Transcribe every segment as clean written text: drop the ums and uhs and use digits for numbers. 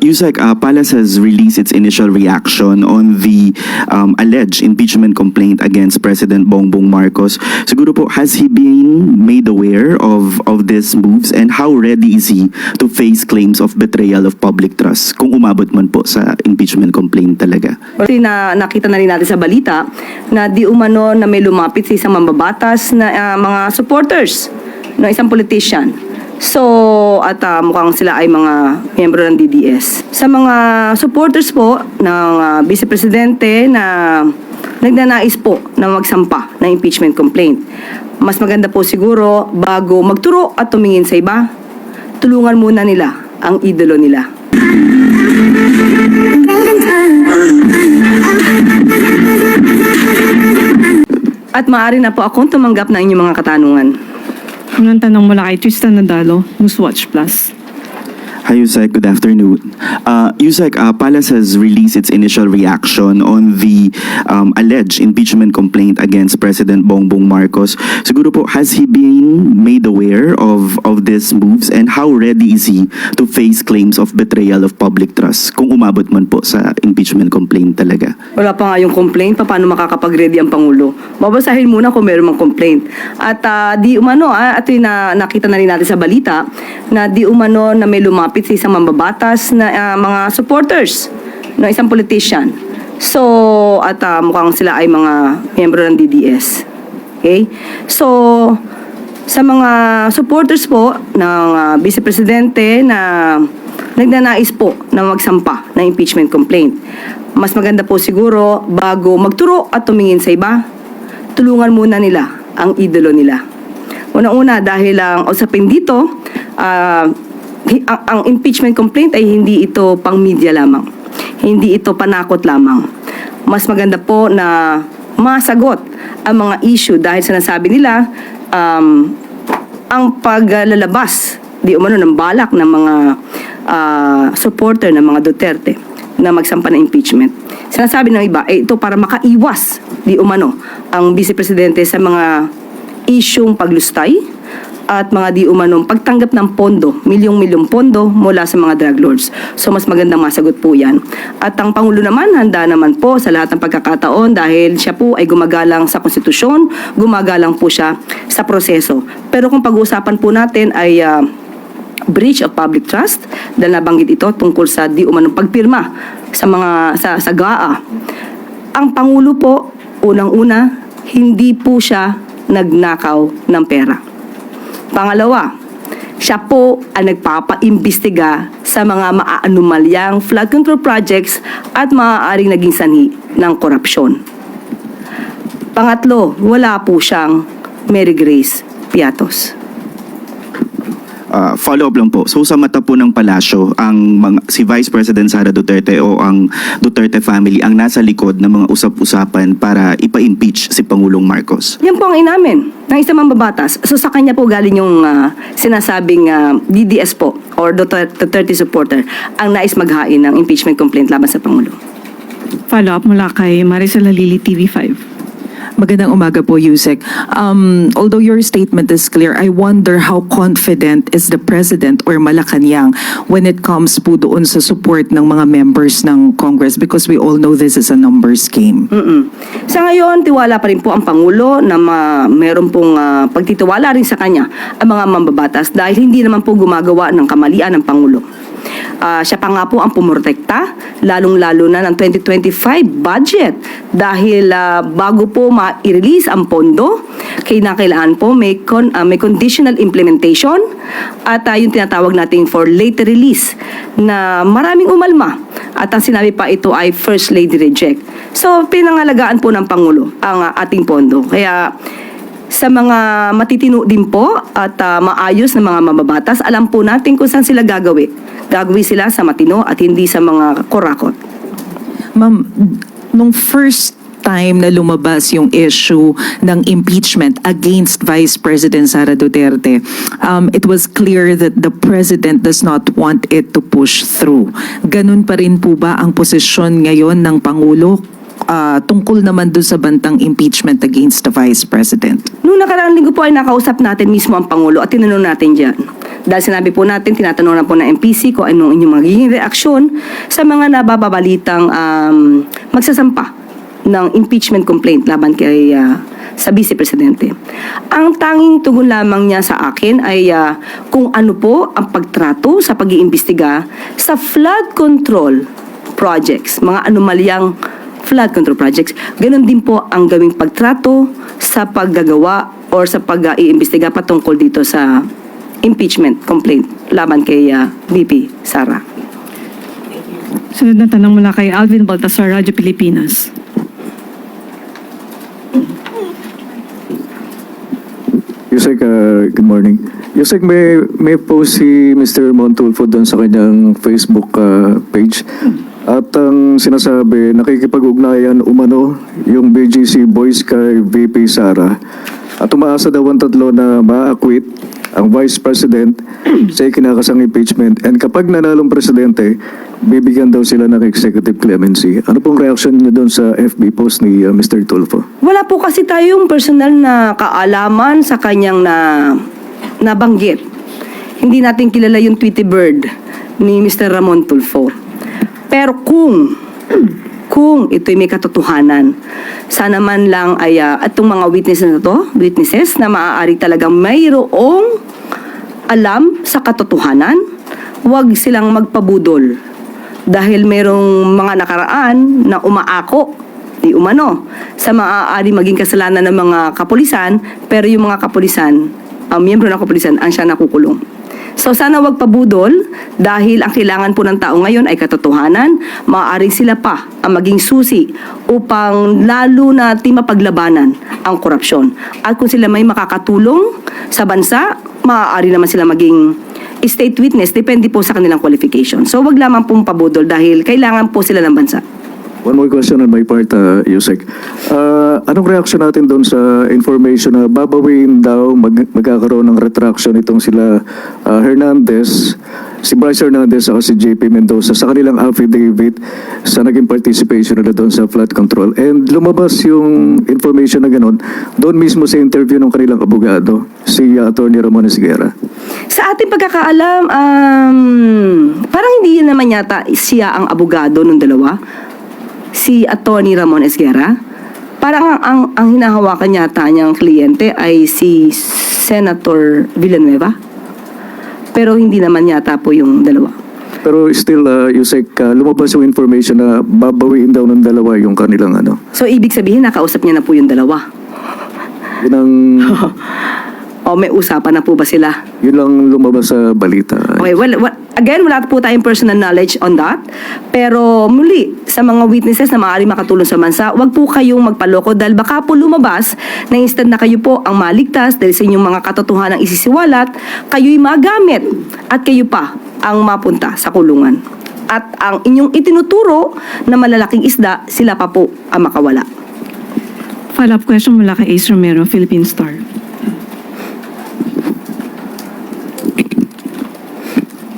Yusek, Palace has released its initial reaction on the alleged impeachment complaint against President Bongbong Marcos. Siguro po, has he been made aware of these moves, and how ready is he to face claims of betrayal of public trust kung umabot man po sa impeachment complaint talaga? Kasi nakita na rin natin sa balita na di umano na may lumapit sa isang mambabatas na mga supporters ng isang politician. So, at mukhang sila ay mga miyembro ng DDS. Sa mga supporters po ng Vice Presidente na nagnanais po na magsampa ng impeachment complaint, mas maganda po siguro bago magturo at tumingin sa iba, tulungan muna nila ang idolo nila. At maaari na po akong tumanggap ng inyong mga katanungan. Unang tanong mula kay Tristan Nadalo, Newswatch Plus. Hi Yusek, good afternoon. Yusek, Palace has released its initial reaction on the alleged impeachment complaint against President Bongbong Marcos. Siguro po, has he been made aware of these moves, and how ready is he to face claims of betrayal of public trust kung umabot man po sa impeachment complaint talaga? Wala pa nga yung complaint, paano makakapag-ready ang Pangulo? Babasahin muna kung meron mang complaint. At di umano, at nakita na rin natin sa balita, na di umano na may lumapit sa isang mambabatas na mga supporters ng isang politician. So, at mukhang sila ay mga miyembro ng DDS. Okay? So, sa mga supporters po ng Vice Presidente na nagnanais po na magsampa ng impeachment complaint, mas maganda po siguro bago magturo at tumingin sa iba, tulungan muna nila ang idolo nila. Una-una, dahil ang usapin dito, ang impeachment complaint ay hindi ito pang media lamang. Hindi ito panakot lamang. Mas maganda po na masagot ang mga issue dahil sinasabi nila ang paglalabas di umano ng balak ng mga supporter ng mga Duterte na magsampa ng impeachment. Sinasabi ng iba, ito para makaiwas di umano ang Vice Presidente sa mga isyung paglustay at mga di umanong pagtanggap ng pondo, milyong-milyong pondo mula sa mga drug lords. So mas magandang masagot po yan. At ang Pangulo naman, handa naman po sa lahat ng pagkakataon dahil siya po ay gumagalang sa konstitusyon, gumagalang po siya sa proseso. Pero kung pag-uusapan po natin ay breach of public trust, dahil nabanggit ito tungkol sa di umanong pagpirma sa GAA. Ang Pangulo po, unang-una, hindi po siya nagnakaw ng pera. Pangalawa, siya po ang nagpapaimbestiga sa mga maaanumalyang flood control projects at maaaring naging sanhi ng korupsyon. Pangatlo, wala po siyang Mary Grace Piatos. Follow-up lang po. So sa mata po ng palasyo, si Vice President Sara Duterte o ang Duterte family ang nasa likod ng mga usap-usapan para ipa-impeach si Pangulong Marcos? Yan po ang inamin ng isang mambabatas. So sa kanya po galing yung sinasabing DDS po or Duterte supporter ang nais maghain ng impeachment complaint laban sa Pangulo. Follow-up mula kay Maricel Halili, TV5. Magandang umaga po, Yusek. Although your statement is clear, I wonder how confident is the President or Malacanang when it comes po doon sa support ng mga members ng Congress, because we all know this is a numbers game. Sa ngayon, tiwala pa rin po ang Pangulo na meron pong pagtitiwala rin sa kanya ang mga mambabatas dahil hindi naman po gumagawa ng kamalian ng Pangulo. Siya pa nga po ang pumortekta, lalong-lalo na ng 2025 budget dahil bago po ma-release ang pondo, kailangan po may conditional implementation at yung tinatawag natin for later release na maraming umalma at ang sinabi pa ito ay First Lady reject. So pinangalagaan po ng Pangulo ang ating pondo. Kaya sa mga matitino din po at maayos na mga mababatas, alam po natin kung saan sila gagawin. Gagawin sila sa matino at hindi sa mga korakot. Ma'am, nung first time na lumabas yung issue ng impeachment against Vice President Sara Duterte, it was clear that the President does not want it to push through. Ganun pa rin po ba ang posisyon ngayon ng Pangulo tungkol naman doon sa bantang impeachment against the Vice President? Noong nakaraang linggo po ay nakausap natin mismo ang Pangulo at tinanong natin dyan. Dahil sinabi po natin, tinatanong na po ng MPC kung anong inyong magiging reaksyon sa mga nababalitang magsasampa ng impeachment complaint laban kay sa Vice Presidente. Ang tanging tugon lamang niya sa akin ay kung ano po ang pagtrato sa pag-iimbestiga sa flood control projects, mga anomalyang flood control projects. Ganon din po ang gawing pagtrato sa paggagawa or sa pag-iimbestiga patungkol dito sa impeachment complaint laban kay VP Sara. Sunod na tanong mula kay Alvin Baltasar, Radyo Pilipinas. Yusek, good morning. Yusek, may post si Mr. Montulfo doon sa kanyang Facebook page. At ang sinasabi, nakikipag-ugnayan umano yung BGC Boys kay VP Sara. At umaasa daw ang tatlo na ma-acquit ang Vice President sa ikinakasang impeachment. And kapag nanalong Presidente, bibigyan daw sila ng executive clemency. Ano pong reaction niyo doon sa FB post ni Mr. Tulfo? Wala po kasi tayong personal na kaalaman sa kanyang nabanggit. Hindi natin kilala yung Tweety Bird ni Mr. Ramon Tulfo. Pero kung ito'y may katotohanan, sana man lang ay atong mga witnesses na maaari talagang mayroong alam sa katotohanan, huwag silang magpabudol. Dahil mayroong mga nakaraan na umaako, di umano, sa maaari maging kasalanan ng mga kapulisan, pero yung mga kapulisan, miyembro ng kapulisan, ang siya nakukulong. So sana wag pabudol dahil ang kailangan po ng tao ngayon ay katotohanan, maaaring sila pa ang maging susi upang lalo na mapaglabanan ang korupsyon. At kung sila may makakatulong sa bansa, maaari naman sila maging state witness, depende po sa kanilang qualification. So wag lamang pong pabudol dahil kailangan po sila ng bansa. One more question on my part, Yusek. Anong reaction natin doon sa information na babawin daw magkakaroon ng retraction itong sila Hernandez, si Bryce Hernandez at si JP Mendoza sa kanilang affidavit sa naging participation nila doon sa flood control. And lumabas yung information na gano'n doon mismo sa interview ng kanilang abogado, si Atty. Ramon Esguerra. Sa ating pagkakaalam, parang hindi naman yata siya ang abogado ng dalawa. Si Atty. Ramon Esguerra. Parang ang hinahawakan yata niyang kliyente ay si Senator Villanueva. Pero hindi naman yata po yung dalawa. Pero still, Yusek, lumabas yung information na babawiin daw ng dalawa yung kanilang ano. So ibig sabihin nakausap niya na po yung dalawa. Yun ang, O may usapan na po ba sila? yun lang lumabas sa balita. Okay, well, again, wala po tayong personal knowledge on that. Pero muli, sa mga witnesses na maaari makatulong sa bansa, wag po kayong magpaloko dahil baka po lumabas na instant na kayo po ang maligtas dahil sa inyong mga katotohanang isisiwalat, kayo'y magamit at kayo pa ang mapunta sa kulungan. At ang inyong itinuturo na malalaking isda, sila pa po ang makawala. Follow-up question mula kay Ace Romero, Philippine Star.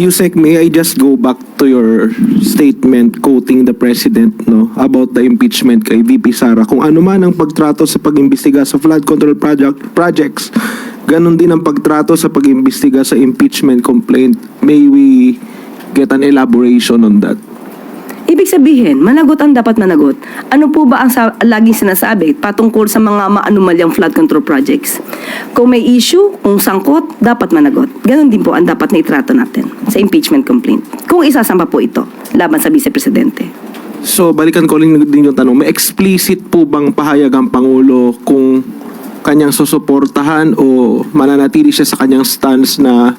Yusek, may I just go back to your statement quoting the President about the impeachment kay VP Sara. Kung ano man ang pagtrato sa pag-imbestiga sa flood control projects, ganun din ang pagtrato sa pag-imbestiga sa impeachment complaint. May we get an elaboration on that? Ibig sabihin, managot ang dapat managot. Ano po ba ang laging sinasabi patungkol sa mga maanumalyang flood control projects? Kung may issue, kung sangkot, dapat managot. Ganon din po ang dapat na itrato natin sa impeachment complaint. Kung isasamba po ito laban sa Vice Presidente. So, balikan ko din yung tanong. May explicit po bang pahayag ang Pangulo kung kanyang susuportahan o mananatili siya sa kanyang stance na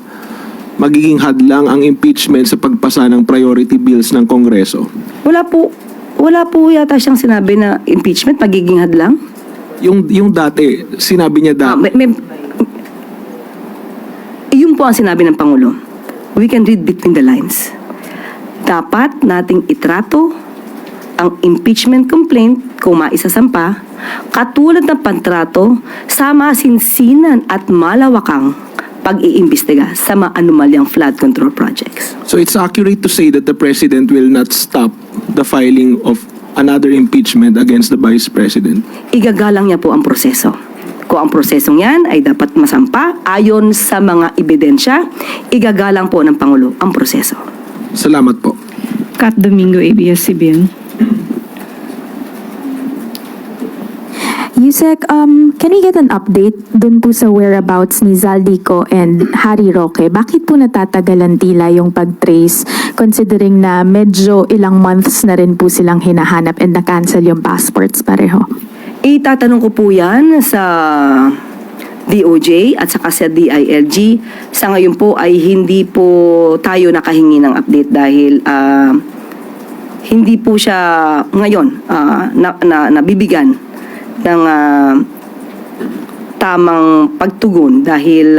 magiging hadlang ang impeachment sa pagpasa ng priority bills ng Kongreso? Wala po yata siyang sinabi na impeachment magiging hadlang. Yung dati, sinabi niya dati. Yun po ang sinabi ng Pangulo. We can read between the lines. Dapat nating itrato ang impeachment complaint kung maisasampa katulad ng pantrato sa masinsinan at malawakang pag-iimbestiga sa mga anomalyang flood control projects. So it's accurate to say that the President will not stop the filing of another impeachment against the Vice President? Igagalang niya po ang proseso. Kung ang prosesong yan ay dapat masampa ayon sa mga ebidensya, igagalang po ng Pangulo ang proseso. Salamat po. Kat Domingo, ABS-CBN. Yusek, can we get an update dun po sa whereabouts ni Zaldico and Harry Roque? Bakit po natatagalan tila yung pag-trace considering na medyo ilang months na rin po silang hinahanap and na-cancel yung passports pareho? Itatanong ko po yan sa DOJ at saka sa DILG. Sa ngayon po ay hindi po tayo nakahingi ng update dahil hindi po siya ngayon nabibigyan ng tamang pagtugon dahil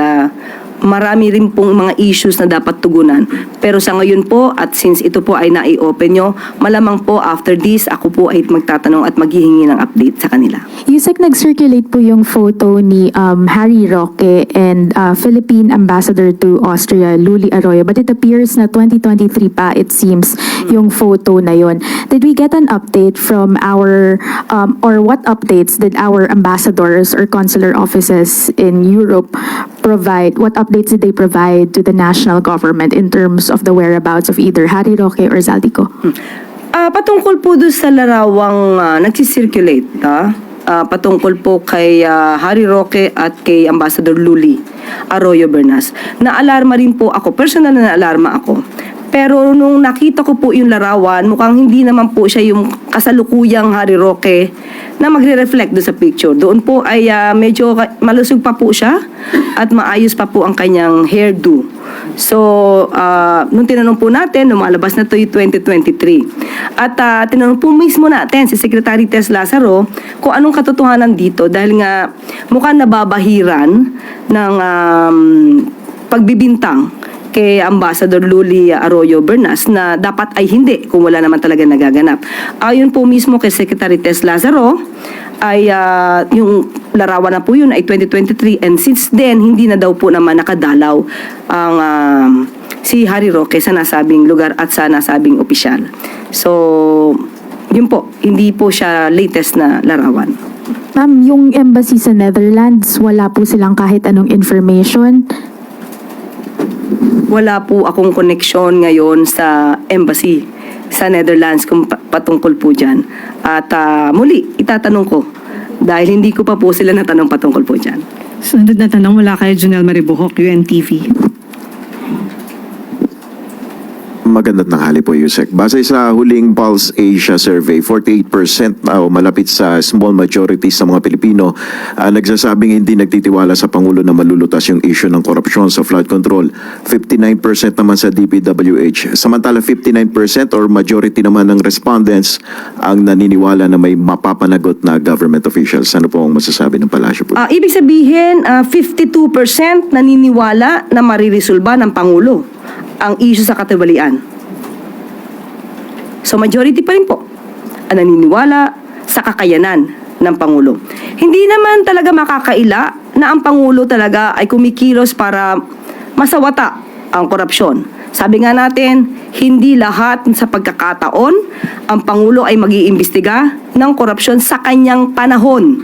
marami rin pong mga issues na dapat tugunan. Pero sa ngayon po, at since ito po ay nai-open nyo, malamang po after this, ako po ay magtatanong at maghihingi ng update sa kanila. Yusek, nag-circulate po yung photo ni Harry Roque and Philippine Ambassador to Austria, Luli Arroyo. But it appears na 2023 pa, it seems, yung photo na yon. Did we get an update from our, or what updates did our ambassadors or consular offices in Europe provide? What updates did they provide to the national government in terms of the whereabouts of either Harry Roque or Zaldico? Patungkol po doon sa larawang nagsisirculate, patungkol po kay Harry Roque at kay Ambassador Luli Arroyo Bernas. Naalarma rin po ako, personal na naalarma ako. Pero nung nakita ko po yung larawan, mukhang hindi naman po siya yung kasalukuyang Harry Roque na magre-reflect doon sa picture. Doon po ay medyo malusog pa po siya at maayos pa po ang kanyang hairdo. So, nung tinanong po natin, lumalabas na to yung 2023. At tinanong po mismo natin si Secretary Tess Lazaro kung anong katotohanan dito dahil nga mukhang nababahiran ng pagbibintang kay Ambassador Luli Arroyo Bernas na dapat ay hindi kung wala naman talaga nagaganap. Ayon po mismo kay Secretary Tess Lazaro ay yung larawan na po yun ay 2023 and since then hindi na daw po naman nakadalaw ang si Harry Roque sa nasabing lugar at sa nasabing opisyal. So, yun po, hindi po siya latest na larawan. Ma'am, yung embassy sa Netherlands, wala po silang kahit anong information. Wala po akong koneksyon ngayon sa embassy sa Netherlands kung patungkol po dyan. At muli, itatanong ko dahil hindi ko pa po sila natanong patungkol po dyan. Sunod na tanong mula kay Junel Maribuhok, UNTV. Magandang tanghali po, Yusek. Base sa huling Pulse Asia survey, 48% o malapit sa small majority sa mga Pilipino nagsasabing hindi nagtitiwala sa Pangulo na malulutas yung issue ng korupsyon sa flood control. 59% naman sa DPWH. Samantala 59% or majority naman ng respondents ang naniniwala na may mapapanagot na government officials. Ano po ang masasabi ng palasyo po? Ibig sabihin, 52% naniniwala na maririsolba ng Pangulo ang issue sa katiwalian. So majority pa rin po ang naniniwala sa kakayanan ng Pangulo. Hindi naman talaga makakaila na ang Pangulo talaga ay kumikilos para masawata ang korupsyon. Sabi nga natin, hindi lahat sa pagkakataon ang Pangulo ay mag-iimbestiga ng korupsyon sa kanyang panahon.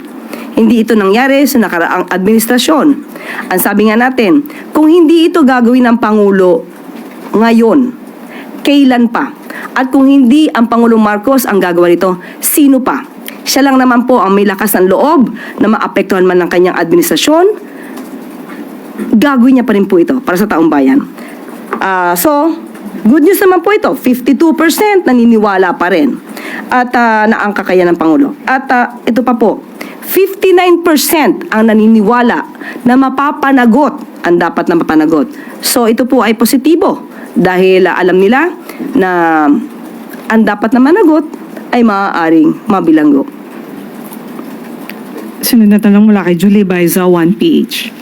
Hindi ito nangyari sa nakaraang administrasyon. Ang sabi nga natin, kung hindi ito gagawin ng Pangulo ngayon, kailan pa? At kung hindi ang Pangulong Marcos ang gagawa nito, sino pa? Siya lang naman po ang may lakas ng loob na maapektuhan man ng kanyang administrasyon. Gagawin niya pa rin po ito para sa taong bayan. So, good news naman po ito. 52% naniniwala pa rin at na ang kakayanan ng Pangulo. At ito pa po, 59% ang naniniwala na mapapanagot ang dapat na mapanagot. So, ito po ay positibo dahil alam nila na ang dapat na managot ay maaaring mabilanggo. Sunod na tanong mula kay Julie Baiza, 1PH.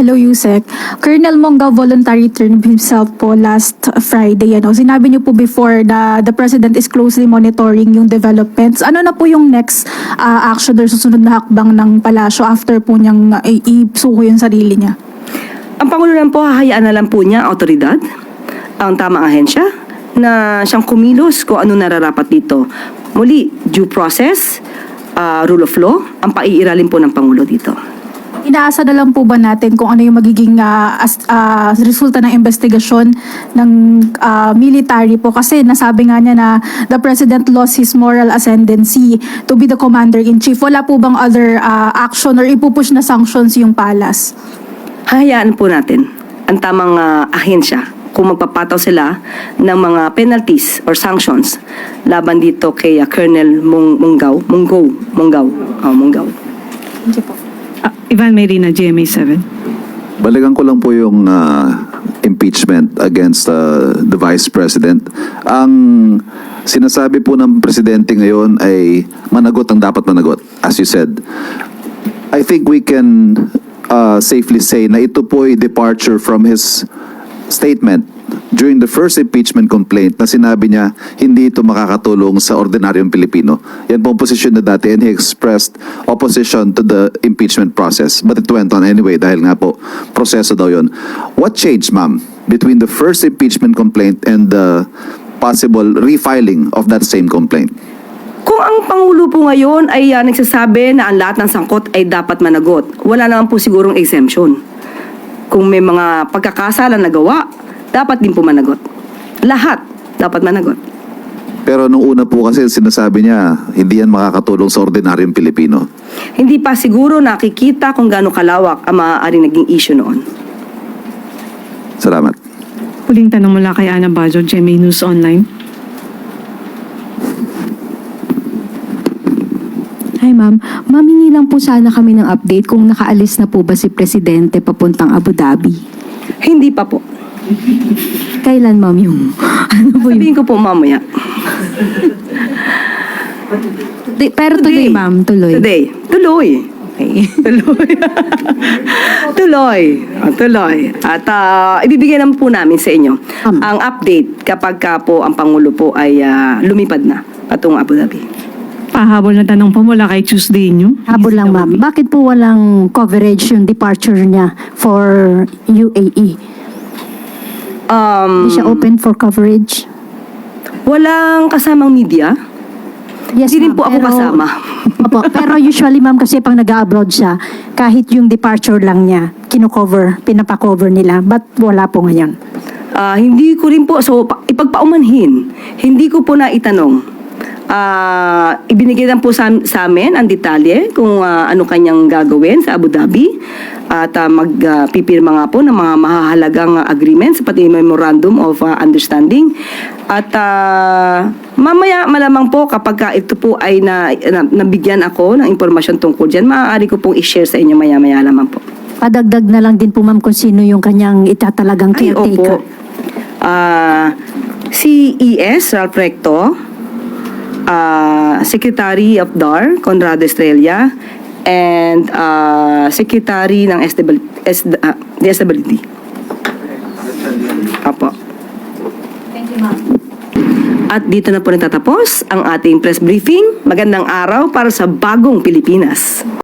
Hello, Yusek. Colonel Mongao voluntary turned himself po last Friday. Sinabi niyo po before na the President is closely monitoring yung developments. Ano na po yung next action or susunod na hakbang ng palasyo after po niyang isuko yung sarili niya? Ang Pangulo lang po, hahayaan na lang po niya ang otoridad, ang tamang ahensya, na siyang kumilos kung ano nararapat dito. Muli, due process, rule of law, ang paiiralin po ng Pangulo dito. Inaasa na lang po ba natin kung ano yung magiging resulta ng investigasyon ng military po? Kasi nasabi nga niya na the President lost his moral ascendancy to be the Commander-in-Chief. Wala po bang other action or ipupush na sanctions yung Palace? Hayaan po natin ang tamang ahensya kung magpapataw sila ng mga penalties or sanctions laban dito kay Colonel Munggaw. Thank you po. Ivan Mayrina, GMA7. Balikan ko lang po yung impeachment against the Vice President. Ang sinasabi po ng Presidente ngayon ay managot ang dapat managot, as you said. I think we can safely say na ito po ay departure from his statement during the first impeachment complaint na sinabi niya hindi ito makakatulong sa ordinaryong Pilipino. Yan po ang posisyon na dati and he expressed opposition to the impeachment process. But it went on anyway dahil nga po proseso daw yun. What changed, ma'am, between the first impeachment complaint and the possible refiling of that same complaint? Kung ang Pangulo po ngayon ay nagsasabi na ang lahat ng sangkot ay dapat managot, wala naman po sigurong exemption. Kung may mga pagkakasala na gawa, dapat din po managot. Lahat dapat managot. Pero nung una po kasi sinasabi niya hindi yan makakatulong sa ordinaryong Pilipino. Hindi pa siguro nakikita kung gaano kalawak ang maaaring naging issue noon. Salamat. Huling tanong mula kay Ana Bajo, GMA News Online. Hi ma'am. Ma'am, hingi lang po sana kami ng update kung nakaalis na po ba si Presidente papuntang Abu Dhabi. Hindi pa po. Kailan ma'am yung ano po Sabihin ko po mamaya. Pero tuloy ma'am, tuloy. Today. Tuloy. Okay. Tuloy. At ibibigay naman po namin sa inyo ang update kapag ka po ang Pangulo po ay lumipad na patungong Abu Dhabi. Pahabol na tanong po mula kay Tuesday New. Habol lang ma'am. Bakit po walang coverage yung departure niya for UAE? Hindi siya open for coverage? Walang kasamang media. Yes, Hindi rin ma'am, po ako kasama. Opo, pero usually ma'am kasi pag nag-abroad siya, kahit yung departure lang niya, pinapakover nila. But wala po ngayon. Hindi ko rin po, so ipagpaumanhin, hindi ko po naitanong. Ibinigay lang po sa amin ang detalye kung ano kanyang gagawin sa Abu Dhabi at magpipirma nga po ng mga mahahalagang agreements pati memorandum of understanding at mamaya malamang po kapag ito po ay nabigyan ako ng impormasyon tungkol dyan, maaari ko pong i-share sa inyo maya-maya lamang po. Padagdag na lang din po ma'am kung sino yung kanyang itatalagang Ay, caretaker. opo. Si E.S. Ralph Recto, Secretary of DAR, Conrado Estrella, and Secretary ng DSWD. Apo. Thank you, ma'am. At dito na po natatapos ang ating press briefing. Magandang araw para sa bagong Pilipinas.